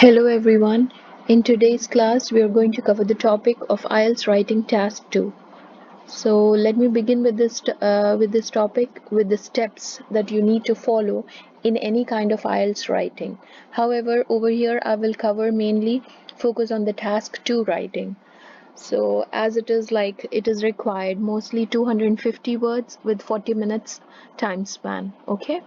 Hello everyone. In today's class, we are going to cover the topic of IELTS Writing Task 2. So let me begin with this topic with the steps that you need to follow in any kind of IELTS writing. However, over here I will cover mainly focus on the Task 2 writing. So as it is required mostly 250 words with 40 minutes time span. Okay.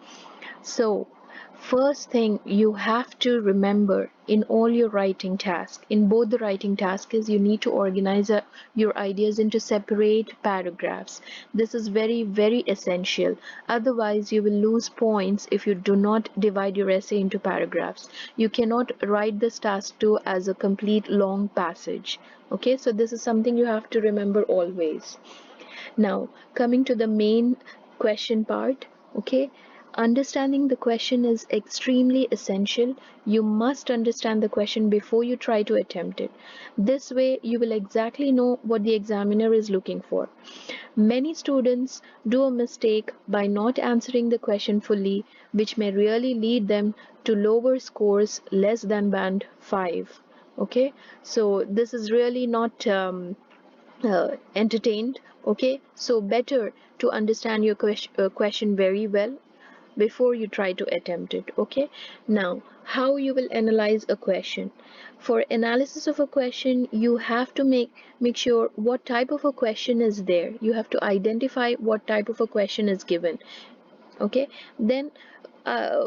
So, first thing you have to remember in all your writing tasks, in both the writing tasks, is you need to organize your ideas into separate paragraphs. This is very, very essential. Otherwise, you will lose points if you do not divide your essay into paragraphs. You cannot write this task 2 as a complete long passage. Okay, so this is something you have to remember always. Now, coming to the main question part, okay, understanding the question is extremely essential. You must understand the question before you try to attempt it. This way, you will exactly know what the examiner is looking for. Many students do a mistake by not answering the question fully, which may really lead them to lower scores less than band 5. Okay, so this is really not entertained. Okay, so better to understand your question very well before you try to attempt it. Okay, now how you will analyze a question. For analysis of a question, you have to make sure what type of a question is there. You have to identify what type of a question is given. Okay, then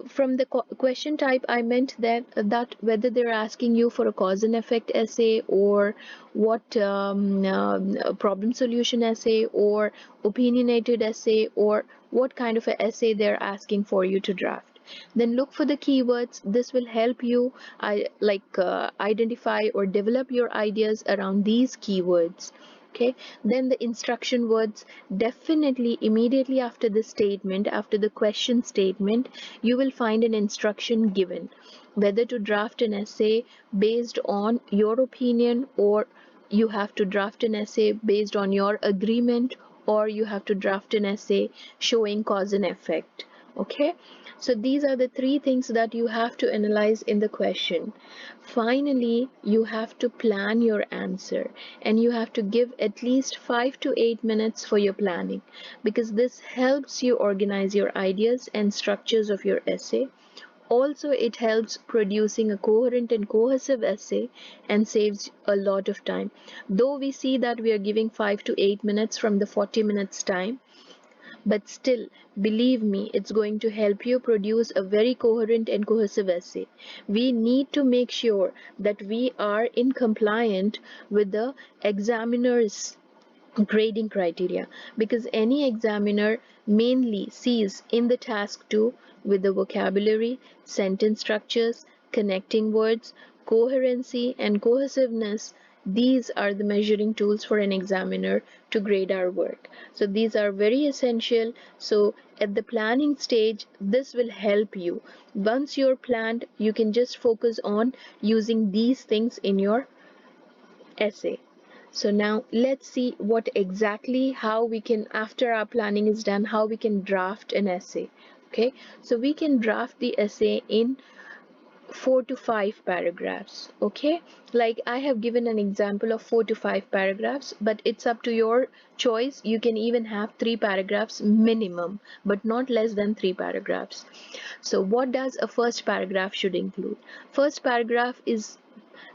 from the question type, I meant that whether they're asking you for a cause and effect essay, or what problem solution essay, or opinionated essay, or what kind of an essay they're asking for you to draft. Then look for the keywords. This will help you identify or develop your ideas around these keywords. Okay, then the instruction words, definitely immediately after the statement, after the question statement, you will find an instruction given whether to draft an essay based on your opinion, or you have to draft an essay based on your agreement, or you have to draft an essay showing cause and effect. Okay, so these are the three things that you have to analyze in the question. Finally, you have to plan your answer, and you have to give at least 5 to 8 minutes for your planning, because this helps you organize your ideas and structures of your essay. Also, it helps producing a coherent and cohesive essay and saves a lot of time. Though we see that we are giving 5 to 8 minutes from the 40 minutes time, but still, believe me, it's going to help you produce a very coherent and cohesive essay. We need to make sure that we are in compliant with the examiner's grading criteria, because any examiner mainly sees in the task 2 with the vocabulary, sentence structures, connecting words, coherency, and cohesiveness. These are the measuring tools for an examiner to grade our work. So these are very essential. So at the planning stage, this will help you. Once you're planned, you can just focus on using these things in your essay. So now let's see what exactly how we can, after our planning is done, how we can draft an essay. Okay, so we can draft the essay in 4 to 5 paragraphs. Okay, like I have given an example of 4 to 5 paragraphs, but it's up to your choice. You can even have 3 paragraphs minimum, but not less than 3 paragraphs. So what does a first paragraph should include? First paragraph is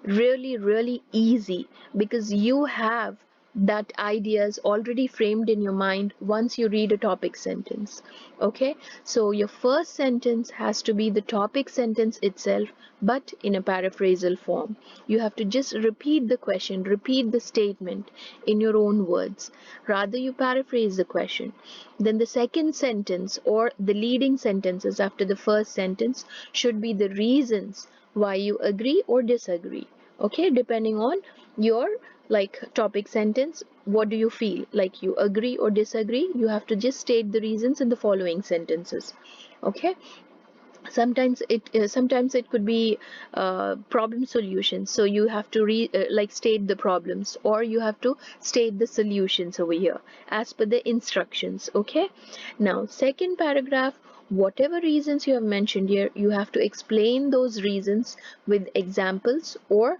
really easy, because you have that ideas already framed in your mind once you read a topic sentence. Okay, so your first sentence has to be the topic sentence itself, but in a paraphrasal form. You have to just repeat the question, repeat the statement in your own words. Rather, you paraphrase the question. Then the second sentence, or the leading sentences after the first sentence, should be the reasons why you agree or disagree. Okay, depending on your topic sentence, what do you feel, like you agree or disagree, you have to just state the reasons in the following sentences. Okay, sometimes it could be problem solutions, so you have to state the problems, or you have to state the solutions over here as per the instructions. Okay, now second paragraph whatever reasons you have mentioned here, you have to explain those reasons with examples or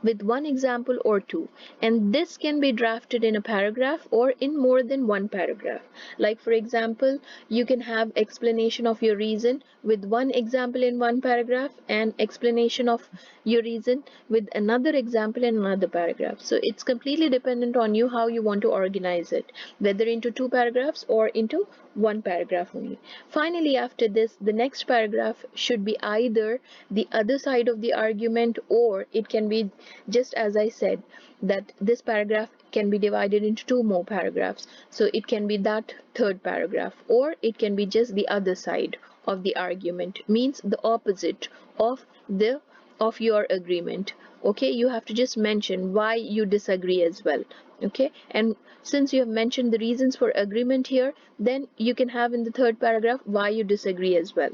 with one example or two, and this can be drafted in a paragraph or in more than one paragraph. Like for example, you can have explanation of your reason with one example in one paragraph and explanation of your reason with another example in another paragraph. So it's completely dependent on you how you want to organize it, whether into two paragraphs or into one paragraph only. Finally, after this, the next paragraph should be either the other side of the argument, or it can be, just as I said, that this paragraph can be divided into two more paragraphs. So it can be that third paragraph, or it can be just the other side of the argument, means the opposite of the of your agreement. Okay, you have to just mention why you disagree as well. Okay, and since you have mentioned the reasons for agreement here, then you can have in the third paragraph why you disagree as well.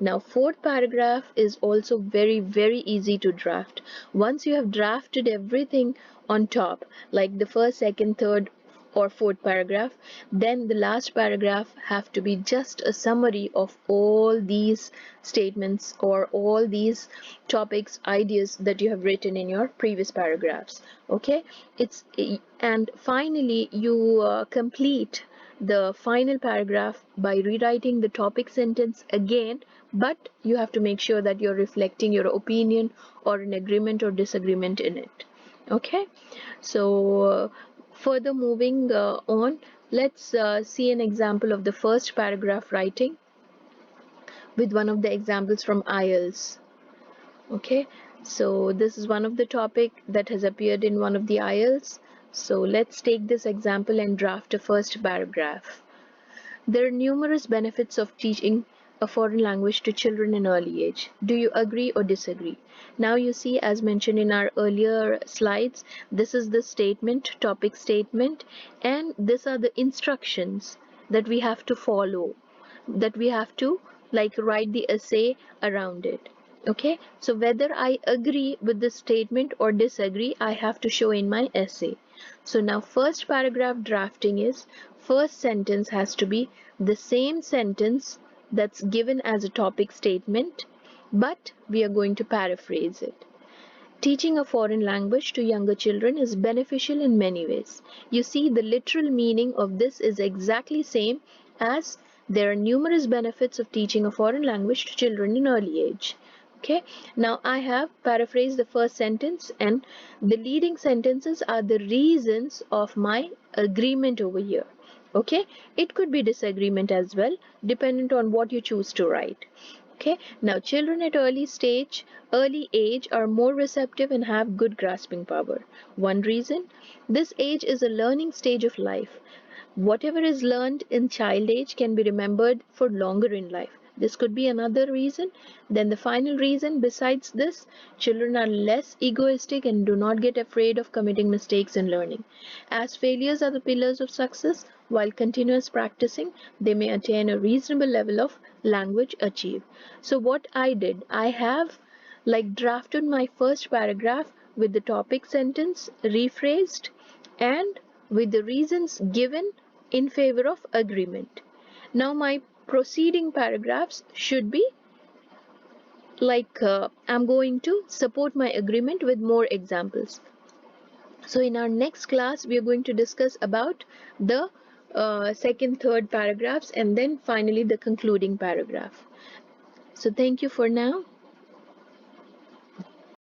Now, fourth paragraph is also very easy to draft. Once you have drafted everything on top, like the first, second, third, or fourth paragraph, then the last paragraph have to be just a summary of all these statements or all these topics, ideas that you have written in your previous paragraphs. Okay, and finally you complete the final paragraph by rewriting the topic sentence again, but you have to make sure that you're reflecting your opinion or an agreement or disagreement in it. Okay, so further moving on, let's see an example of the first paragraph writing with one of the examples from IELTS. Okay, so this is one of the topic that has appeared in one of the IELTS. So let's take this example and draft a first paragraph. There are numerous benefits of teaching a foreign language to children in early age. Do you agree or disagree? Now you see, as mentioned in our earlier slides, this is the statement, topic statement, and these are the instructions that we have to follow, that we have to like write the essay around it. Okay, so whether I agree with the statement or disagree, I have to show in my essay. So now first paragraph drafting is, first sentence has to be the same sentence that's given as a topic statement, but we are going to paraphrase it. Teaching a foreign language to younger children is beneficial in many ways. You see, the literal meaning of this is exactly same as there are numerous benefits of teaching a foreign language to children in early age. Okay, now I have paraphrased the first sentence, and the leading sentences are the reasons of my agreement over here. Okay, it could be disagreement as well, dependent on what you choose to write. Okay, now children at early age are more receptive and have good grasping power. One reason, this age is a learning stage of life. Whatever is learned in child age can be remembered for longer in life. This could be another reason. Then the final reason, besides this, children are less egoistic and do not get afraid of committing mistakes in learning. As failures are the pillars of success, while continuous practicing, they may attain a reasonable level of language achieved. So what I did, I have like drafted my first paragraph with the topic sentence rephrased and with the reasons given in favor of agreement. Now my proceeding paragraphs should be like I'm going to support my agreement with more examples. So in our next class we are going to discuss about the second, third paragraphs, and then finally the concluding paragraph. So thank you for now.